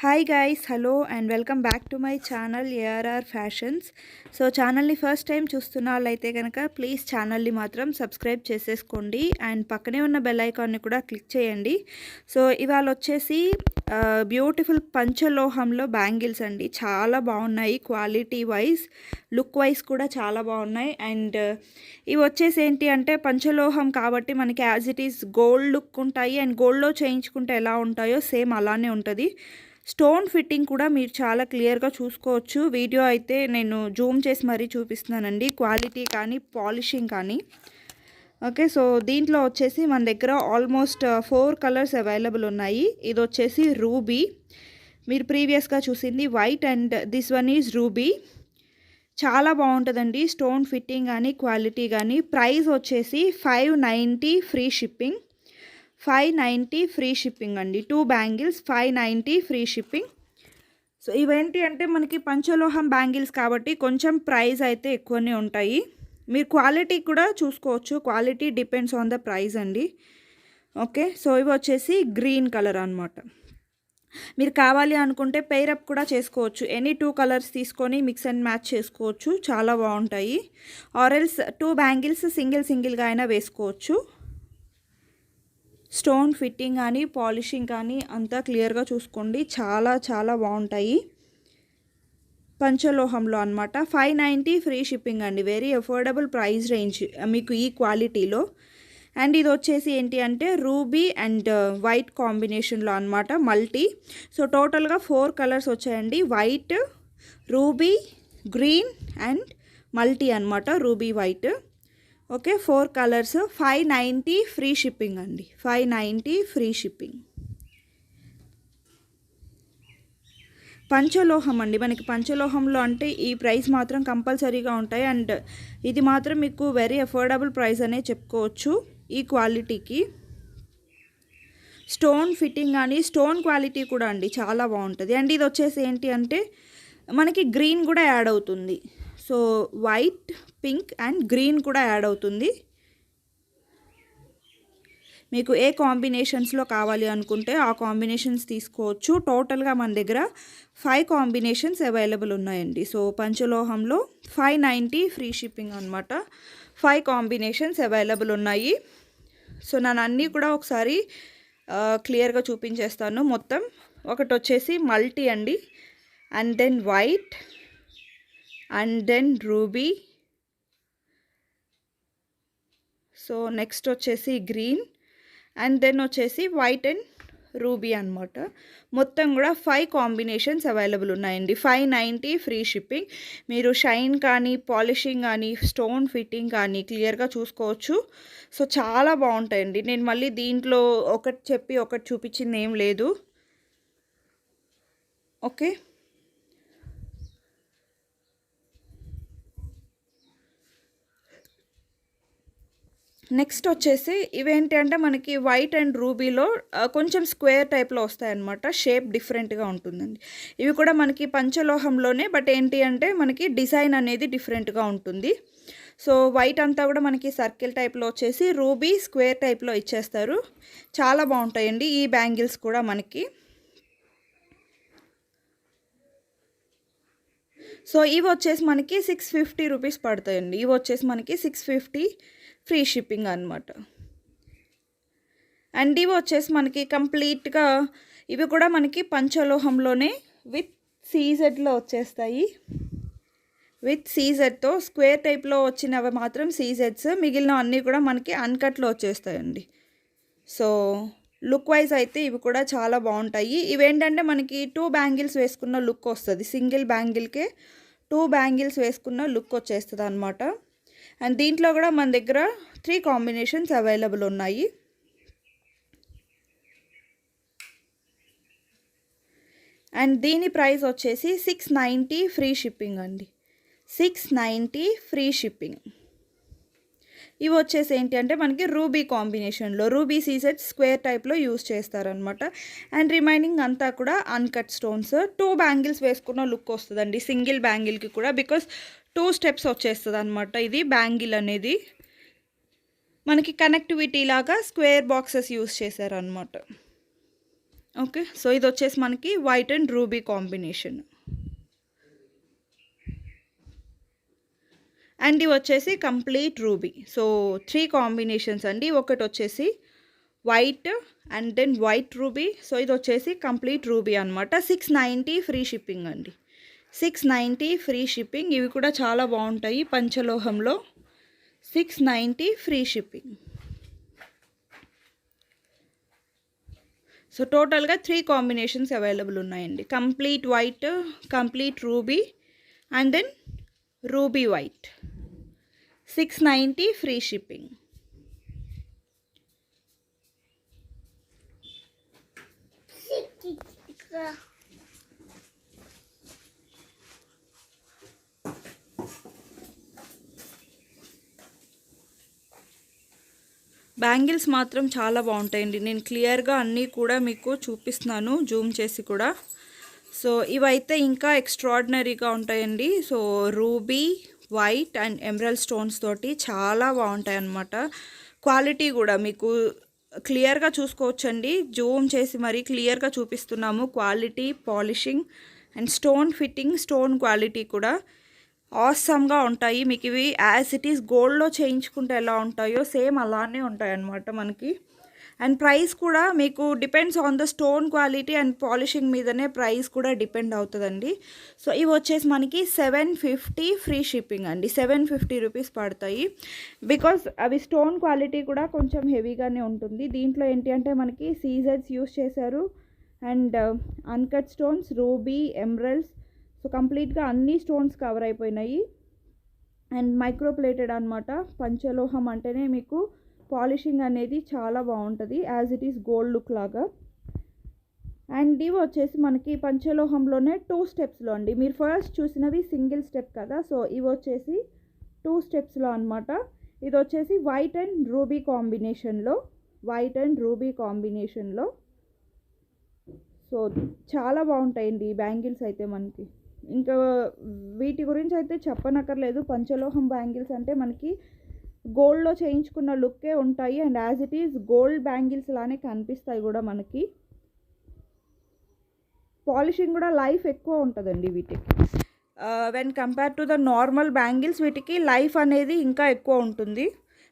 Hi guys, hello and welcome back to my channel ARR fashions. So ఛానల్ని first time చూస్తున్న వాళ్ళైతే కనుక please ఛానల్ని మాత్రం సబ్స్క్రైబ్ చేసేసుకోండి అండ్ పక్కనే ఉన్న బెల్ ఐకాన్ని కూడా క్లిక్ చేయండి. సో ఇవాళ వచ్చేసి బ్యూటిఫుల్ పంచలోహంలో బ్యాంగిల్స్ అండి. చాలా బాగున్నాయి, క్వాలిటీ వైజ్ లుక్ వైజ్ కూడా చాలా బాగున్నాయి. అండ్ ఇవి వచ్చేసి ఏంటి అంటే పంచలోహం కాబట్టి మనకి as it is gold look ఉంటాయి అండ్ గోల్డ్లో చేయించుకుంటే ఎలా ఉంటాయో సేమ్ అలానే ఉంటుంది. స్టోన్ ఫిట్టింగ్ కూడా మీరు చాలా క్లియర్గా చూసుకోవచ్చు. వీడియో అయితే నేను జూమ్ చేసి మరీ చూపిస్తున్నానండి, క్వాలిటీ కానీ పాలిషింగ్ కానీ. ఓకే, సో దీంట్లో వచ్చేసి మన దగ్గర ఆల్మోస్ట్ 4 కలర్స్ అవైలబుల్ ఉన్నాయి. ఇది వచ్చేసి రూబీ, మీరు ప్రీవియస్గా చూసింది white and this one is ruby. చాలా బాగుంటుందండి స్టోన్ ఫిట్టింగ్ కానీ క్వాలిటీ కానీ. ప్రైస్ వచ్చేసి 590 ఫ్రీ షిప్పింగ్. 590 ఫ్రీ షిప్పింగ్ అండి. 2 బ్యాంగిల్స్ 590 ఫ్రీ షిప్పింగ్. సో ఇవేంటి అంటే మనకి పంచలోహం బ్యాంగిల్స్ కాబట్టి కొంచెం ప్రైస్ అయితే ఎక్కువనే ఉంటాయి. మీరు క్వాలిటీ కూడా చూసుకోవచ్చు, quality depends on the price అండి. ఓకే, సో ఇవి వచ్చేసి గ్రీన్ కలర్ అనమాట. మీరు కావాలి అనుకుంటే పెయిరప్ కూడా చేసుకోవచ్చు. ఎనీ 2 కలర్స్ తీసుకొని మిక్స్ అండ్ మ్యాచ్ చేసుకోవచ్చు, చాలా బాగుంటాయి. ఆరెల్స్ 2 బ్యాంగిల్స్ సింగిల్గా అయినా వేసుకోవచ్చు. స్టోన్ ఫిట్టింగ్ కానీ పాలిషింగ్ కానీ అంతా క్లియర్గా చూసుకోండి, చాలా బాగుంటాయి. పంచలోహంలో అనమాట. 590 ఫ్రీ షిప్పింగ్ అండి. వెరీ అఫోర్డబుల్ ప్రైస్ రేంజ్ మీకు ఈ క్వాలిటీలో. అండ్ ఇది వచ్చేసి ఏంటి అంటే రూబీ అండ్ వైట్ కాంబినేషన్లో అనమాట, మల్టీ. సో టోటల్గా 4 కలర్స్ వచ్చాయండి, white, ruby, green and multi అనమాట, ruby white. Okay, 4 colours 590 free shipping అండి. 590 ఫ్రీ షిప్పింగ్. పంచలోహం అండి, మనకి పంచలోహంలో అంటే ఈ ప్రైస్ మాత్రం కంపల్సరీగా ఉంటాయి. అండ్ ఇది మాత్రం మీకు వెరీ అఫోర్డబుల్ ప్రైస్ అనే చెప్పుకోవచ్చు ఈ క్వాలిటీకి. స్టోన్ ఫిట్టింగ్ కానీ స్టోన్ క్వాలిటీ కూడా అండి చాలా బాగుంటుంది. అండ్ ఇది వచ్చేసి ఏంటి అంటే మనకి గ్రీన్ కూడా యాడ్ అవుతుంది. So white, pink and green కూడా యాడ్ అవుతుంది. మీకు ఏ కాంబినేషన్స్లో కావాలి అనుకుంటే ఆ కాంబినేషన్స్ తీసుకోవచ్చు. టోటల్గా మన దగ్గర 5 కాంబినేషన్స్ అవైలబుల్ ఉన్నాయండి. సో పంచలోహంలో 590 ఫ్రీ షిప్పింగ్ అనమాట. 5 కాంబినేషన్స్ అవైలబుల్ ఉన్నాయి. సో నేను అన్నీ కూడా ఒకసారి క్లియర్గా చూపించేస్తాను మొత్తం. ఒకటి వచ్చేసి మల్టీ అండి, and then white, and then ruby. So next వచ్చేసి గ్రీన్, అండ్ దెన్ వచ్చేసి వైట్ అండ్ రూబీ అనమాట. మొత్తం కూడా 5 కాంబినేషన్స్ అవైలబుల్ ఉన్నాయండి. 590 ఫ్రీ షిప్పింగ్. మీరు షైన్ కానీ పాలిషింగ్ కానీ స్టోన్ ఫిట్టింగ్ కానీ క్లియర్గా చూసుకోవచ్చు. సో చాలా బాగుంటాయండి. నేను మళ్ళీ దీంట్లో ఒకటి చెప్పి ఒకటి చూపించింది ఏం లేదు. ఓకే, నెక్స్ట్ వచ్చేసి ఇవేంటి అంటే మనకి వైట్ అండ్ రూబీలో కొంచెం స్క్వేర్ టైప్లో వస్తాయన్నమాట. షేప్ డిఫరెంట్గా ఉంటుందండి. ఇవి కూడా మనకి పంచలోహంలోనే, బట్ ఏంటి అంటే మనకి డిజైన్ అనేది డిఫరెంట్గా ఉంటుంది. సో వైట్ అంతా కూడా మనకి సర్కిల్ టైప్లో వచ్చేసి రూబీ స్క్వేర్ టైప్లో ఇచ్చేస్తారు. చాలా బాగుంటాయండి ఈ బ్యాంగిల్స్ కూడా మనకి. సో ఇవి వచ్చేసి మనకి 650 రూపీస్ పడతాయండి. ఇవి వచ్చేసి మనకి 650 ఫ్రీ షిప్పింగ్ అనమాట. అండ్ ఇవి వచ్చేసి మనకి కంప్లీట్గా ఇవి కూడా మనకి పంచలోహంలోనే విత్ సీజెడ్లో వచ్చేస్తాయి. విత్ సీజెడ్తో స్క్వేర్ టైప్లో వచ్చినవి మాత్రం సీజెడ్స్, మిగిలిన అన్నీ కూడా మనకి అన్కట్లో వచ్చేస్తాయండి. సో లుక్ వైజ్ అయితే ఇవి కూడా చాలా బాగుంటాయి. ఇవేంటంటే మనకి 2 బ్యాంగిల్స్ వేసుకున్న లుక్ వస్తుంది. సింగిల్ బ్యాంగిల్కే 2 బ్యాంగిల్స్ వేసుకున్న లుక్ వచ్చేస్తుంది అనమాట. అండ్ దీంట్లో కూడా మన దగ్గర 3 కాంబినేషన్స్ అవైలబుల్ ఉన్నాయి. అండ్ దీని ప్రైస్ వచ్చేసి 690 ఫ్రీ షిప్పింగ్ అండి. 690 ఫ్రీ షిప్పింగ్. ఇవి వచ్చేసి ఏంటి అంటే మనకి రూబీ కాంబినేషన్లో, రూబీ సీజెడ్ స్క్వేర్ టైప్లో యూజ్ చేస్తారనమాట. అండ్ రిమైనింగ్ అంతా కూడా అన్కట్ స్టోన్స్. 2 బ్యాంగిల్స్ వేసుకున్న లుక్ వస్తుందండి సింగిల్ బ్యాంగిల్కి కూడా, బికాస్ 2 స్టెప్స్ వచ్చేస్తుంది అనమాట. ఇది బ్యాంగిల్ అనేది మనకి కనెక్టివిటీ లాగా స్క్వేర్ బాక్సెస్ యూజ్ చేశారనమాట. ఓకే. సో ఇది వచ్చేసి మనకి white and ruby combination. And ఇవి వచ్చేసి కంప్లీట్ రూబీ. సో 3 కాంబినేషన్స్ అండి. ఒకటి వచ్చేసి white and then white ruby. So ఇది వచ్చేసి కంప్లీట్ రూబీ అనమాట. 690 ఫ్రీ షిప్పింగ్ అండి. 690 ఫ్రీ షిప్పింగ్. ఇవి కూడా చాలా బాగుంటాయి పంచలోహంలో. 690 ఫ్రీ షిప్పింగ్. సో టోటల్గా 3 కాంబినేషన్స్ అవైలబుల్ ఉన్నాయండి. Complete white, complete ruby and then ruby white. 690 free shipping. Bangles మాత్రం చాలా బాగుంటాయండి. నేను క్లియర్గా అన్నీ కూడా మీకు చూపిస్తున్నాను జూమ్ చేసి కూడా. సో ఇవైతే ఇంకా ఎక్స్ట్రాడినరీగా ఉంటాయండి. So ruby white and emerald stones తోటి చాలా బాగుంటాయి అన్నమాట. క్వాలిటీ కూడా మీకు క్లియర్గా చూసుకోవచ్చండి. జూమ్ చేసి మరీ క్లియర్గా చూపిస్తున్నాము. Quality, polishing and stone fitting, stone quality కూడా ఆసమ్గా ఉంటాయి. మీకు ఇవి యాజ్ ఇట్ ఈస్ గోల్డ్లో చేయించుకుంటే ఎలా ఉంటాయో సేమ్ అలానే ఉంటాయి అన్నమాట మనకి. అండ్ ప్రైస్ కూడా మీకు depends on the stone quality and polishing మీదనే ప్రైస్ కూడా డిపెండ్ అవుతుందండి. సో ఇవి వచ్చేసి మనకి 750 ఫ్రీ షిప్పింగ్ అండి. 750 రూపీస్ పడతాయి. బికాస్ అవి స్టోన్ క్వాలిటీ కూడా కొంచెం హెవీగానే ఉంటుంది. దీంట్లో ఏంటి అంటే మనకి సీజర్స్ యూస్ చేశారు and uncut stones, ruby, emeralds. So కంప్లీట్గా అన్ని స్టోన్స్ కవర్ అయిపోయినాయి అండ్ మైక్రో ప్లేటెడ్ అనమాట. పంచలోహం అంటేనే మీకు పాలిషింగ్ అనేది చాలా బాగుంటుంది as it is gold look లాగా. అండ్ ఇవి వచ్చేసి మనకి పంచలోహంలోనే 2 స్టెప్స్లో అండి. మీరు ఫస్ట్ చూసినవి సింగిల్ స్టెప్ కదా. సో ఇవి వచ్చేసి 2 స్టెప్స్లో అనమాట. ఇది వచ్చేసి వైట్ అండ్ రూబీ కాంబినేషన్లో, వైట్ అండ్ రూబీ కాంబినేషన్లో. సో చాలా బాగుంటాయండి ఈ బ్యాంగిల్స్ అయితే మనకి. ఇంకా వీటి గురించి అయితే చెప్పనక్కర్లేదు. పంచలోహం బ్యాంగిల్స్ అంటే మనకి గోల్డ్లో చేయించుకున్న లుక్కే ఉంటాయి and as it is gold bangles లానే కనిపిస్తాయి కూడా మనకి. పాలిషింగ్ కూడా లైఫ్ ఎక్కువ ఉంటుందండి వీటికి. When compare to the normal bangles వీటికి లైఫ్ అనేది ఇంకా ఎక్కువ ఉంటుంది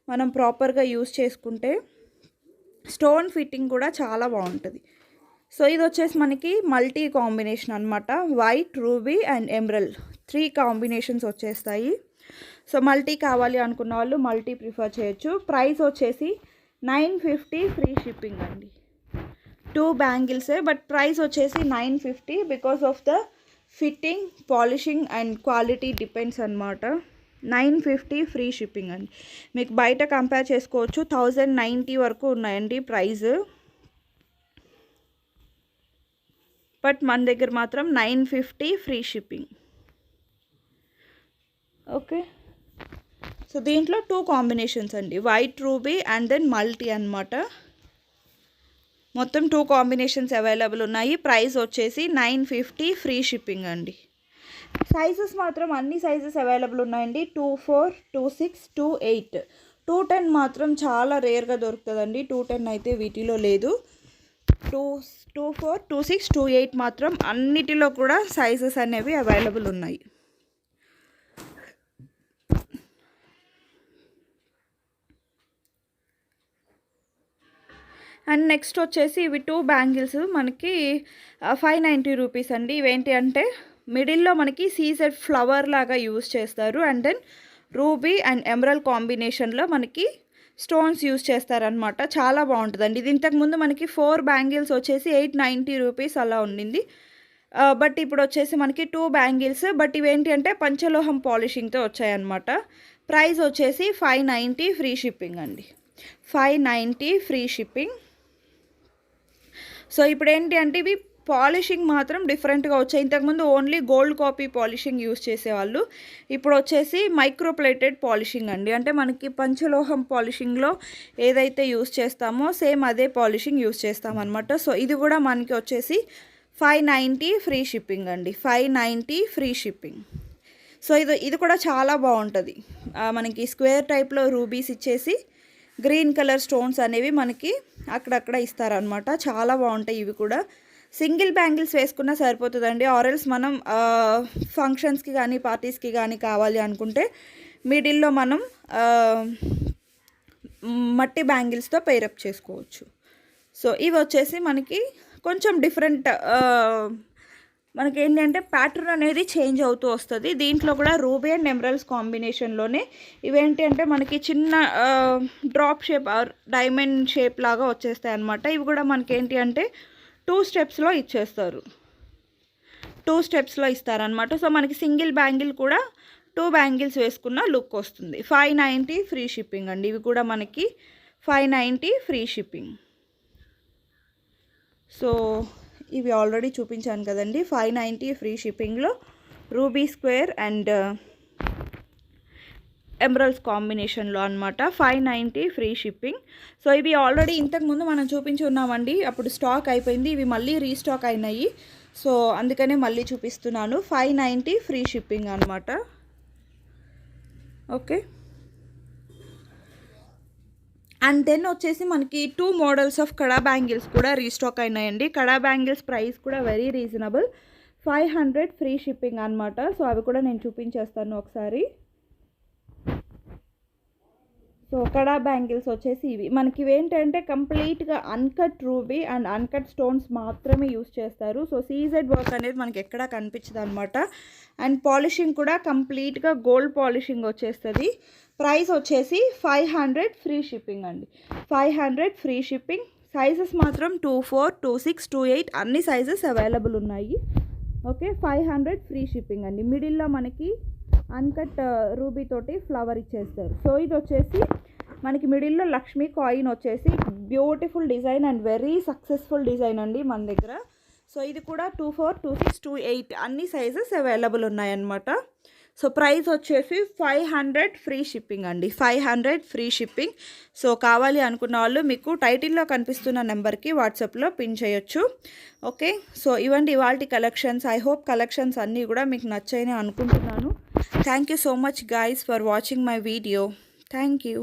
మనం ప్రాపర్గా యూస్ చేసుకుంటే. స్టోన్ ఫిట్టింగ్ కూడా చాలా బాగుంటుంది. సో ఇది వచ్చేసి మనకి మల్టీ కాంబినేషన్ అనమాట. White, ruby and emerald 3 combinations వచ్చేస్తాయి. సో మల్టీ కావాలి అనుకున్న వాళ్ళు మల్టీ ప్రిఫర్ చేయొచ్చు. ప్రైస్ వచ్చేసి 950 ఫ్రీ షిప్పింగ్ అండి. 2 బ్యాంగిల్సే బట్ ప్రైస్ వచ్చేసి 950 because of the fitting, polishing and quality depends అనమాట. 950 ఫ్రీ షిప్పింగ్ అండి. మీకు బయట కంపేర్ చేసుకోవచ్చు 1090 వరకు ఉన్నాయండి ప్రైస్. బట్ మన దగ్గర మాత్రం 950 ఫ్రీ షిప్పింగ్. ఓకే. సో దీంట్లో 2 కాంబినేషన్స్ అండి. White, ruby and then multi అనమాట. మొత్తం 2 కాంబినేషన్స్ అవైలబుల్ ఉన్నాయి. ప్రైస్ వచ్చేసి 950 ఫ్రీ షిప్పింగ్ అండి. సైజెస్ మాత్రం అన్ని సైజెస్ అవైలబుల్ ఉన్నాయండి. 24, 26, 28. 210 మాత్రం చాలా రేర్గా దొరుకుతుందండి. 210 అయితే వీటిలో లేదు. 24, 26, 28 మాత్రం అన్నిటిలో కూడా సైజెస్ అనేవి అవైలబుల్ ఉన్నాయి. అండ్ నెక్స్ట్ వచ్చేసి ఇవి 2 బ్యాంగిల్స్ మనకి 590 రూపీస్ అండి. ఇవేంటి అంటే మిడిల్లో మనకి సీజెడ్ ఫ్లవర్ లాగా యూస్ చేస్తారు and then ruby and emerald కాంబినేషన్లో మనకి స్టోన్స్ యూస్ చేస్తారనమాట. చాలా బాగుంటుందండి. ఇది ఇంతకుముందు మనకి 4 బ్యాంగిల్స్ వచ్చేసి 890 రూపీస్ అలా ఉండింది. బట్ ఇప్పుడు వచ్చేసి మనకి 2 బ్యాంగిల్స్. బట్ ఇవేంటి అంటే పంచలోహం పాలిషింగ్తో వచ్చాయన్నమాట. ప్రైస్ వచ్చేసి 590 ఫ్రీ షిప్పింగ్ అండి. 590 ఫ్రీ షిప్పింగ్. సో ఇప్పుడు ఏంటి అంటే ఇవి పాలిషింగ్ మాత్రం డిఫరెంట్గా వచ్చాయి. ఇంతకుముందు only gold copy polishing use చేసేవాళ్ళు. ఇప్పుడు వచ్చేసి మైక్రోప్లేటెడ్ పాలిషింగ్ అండి. అంటే మనకి పంచలోహం పాలిషింగ్లో ఏదైతే యూస్ చేస్తామో సేమ్ అదే పాలిషింగ్ యూస్ చేస్తామన్నమాట. సో ఇది కూడా మనకి వచ్చేసి 590 ఫ్రీ షిప్పింగ్ అండి. 590 ఫ్రీ షిప్పింగ్. సో ఇది కూడా చాలా బాగుంటుంది. మనకి స్క్వేర్ టైప్లో రూబీస్ ఇచ్చేసి గ్రీన్ కలర్ స్టోన్స్ అనేవి మనకి అక్కడక్కడ ఇస్తారనమాట. చాలా బాగుంటాయి ఇవి కూడా. సింగిల్ బ్యాంగిల్స్ వేసుకున్నా సరిపోతుందండి. ఆరెల్స్ మనం ఫంక్షన్స్కి కానీ పార్టీస్కి కానీ కావాలి అనుకుంటే మిడిల్లో మనం మట్టి బ్యాంగిల్స్తో పేరప్ చేసుకోవచ్చు. సో ఇవి వచ్చేసి మనకి కొంచెం డిఫరెంట్, మనకి ఏంటంటే ప్యాటర్న్ అనేది చేంజ్ అవుతూ వస్తుంది. దీంట్లో కూడా రూబీ అండ్ ఎమరల్డ్స్ కాంబినేషన్లోనే ఇవేంటి అంటే మనకి చిన్న drop shape or diamond shape లాగా వచ్చేస్తాయి అన్నమాట. ఇవి కూడా మనకి ఏంటి అంటే 2 స్టెప్స్లో ఇచ్చేస్తారు, 2 స్టెప్స్లో ఇస్తారనమాట. సో మనకి సింగిల్ బ్యాంగిల్ కూడా 2 బ్యాంగిల్స్ వేసుకున్న లుక్ వస్తుంది. 590 ఫ్రీ షిప్పింగ్ అండి. ఇవి కూడా మనకి 590 ఫ్రీ షిప్పింగ్. సో ఇవి ఆల్రెడీ చూపించాను కదండి. 590 ఫ్రీ షిప్పింగ్లో రూబీ స్క్వేర్ అండ్ ఎమరల్డ్స్ కాంబినేషన్లో అనమాట. 590 ఫ్రీ షిప్పింగ్. సో ఇవి ఆల్రెడీ ఇంతకుముందు మనం చూపించి ఉన్నామండి, అప్పుడు స్టాక్ అయిపోయింది. ఇవి మళ్ళీ రీస్టాక్ అయినాయి. సో అందుకనే మళ్ళీ చూపిస్తున్నాను. 590 ఫ్రీ షిప్పింగ్ అనమాట. ఓకే. అండ్ దెన్ వచ్చేసి మనకి 2 మోడల్స్ ఆఫ్ కడా బ్యాంగిల్స్ కూడా రీస్టాక్ అయినాయండి. కడా బ్యాంగిల్స్ ప్రైస్ కూడా వెరీ రీజనబుల్, 500 ఫ్రీ షిప్పింగ్ అనమాట. సో అవి కూడా నేను చూపించేస్తాను ఒకసారి. సో కడా బ్యాంగిల్స్ వచ్చేసి ఇవి మనకి ఇవేంటంటే కంప్లీట్గా uncut ruby and uncut stones మాత్రమే యూస్ చేస్తారు. సో సీజెడ్ వర్క్ అనేది మనకి ఎక్కడా కనిపించదు అనమాట. అండ్ పాలిషింగ్ కూడా కంప్లీట్గా గోల్డ్ పాలిషింగ్ వచ్చేస్తుంది. ప్రైస్ వచ్చేసి 500 ఫ్రీ షిప్పింగ్ అండి. 500 ఫ్రీ షిప్పింగ్. సైజెస్ మాత్రం 24, 26, 28 అన్ని సైజెస్ అవైలబుల్ ఉన్నాయి. ఓకే. 500 ఫ్రీ షిప్పింగ్ అండి. మిడిల్లో మనకి అన్కట్ రూబీ తోటి ఫ్లవర్ ఇచ్చేస్తారు. సో ఇది వచ్చేసి మనకి మిడిల్లో లక్ష్మీ కాయిన్ వచ్చేసి beautiful design and very successful design అండి మన దగ్గర. సో ఇది కూడా 24, 26, 28 అన్ని సైజెస్ అవైలబుల్ ఉన్నాయన్నమాట. సో ప్రైస్ వచ్చేసి 500 ఫ్రీ షిప్పింగ్ అండి. 500 ఫ్రీ షిప్పింగ్. సో కావాలి అనుకున్న వాళ్ళు మీకు టైటిల్లో కనిపిస్తున్న నెంబర్కి వాట్సాప్లో పిన్ చేయొచ్చు. ఓకే. సో ఇవండి ఇవాల్టి కలెక్షన్స్. ఐ హోప్ కలెక్షన్స్ అన్నీ కూడా మీకు నచ్చాయని అనుకుంటున్నాను. Thank you so much guys for watching my video. Thank you.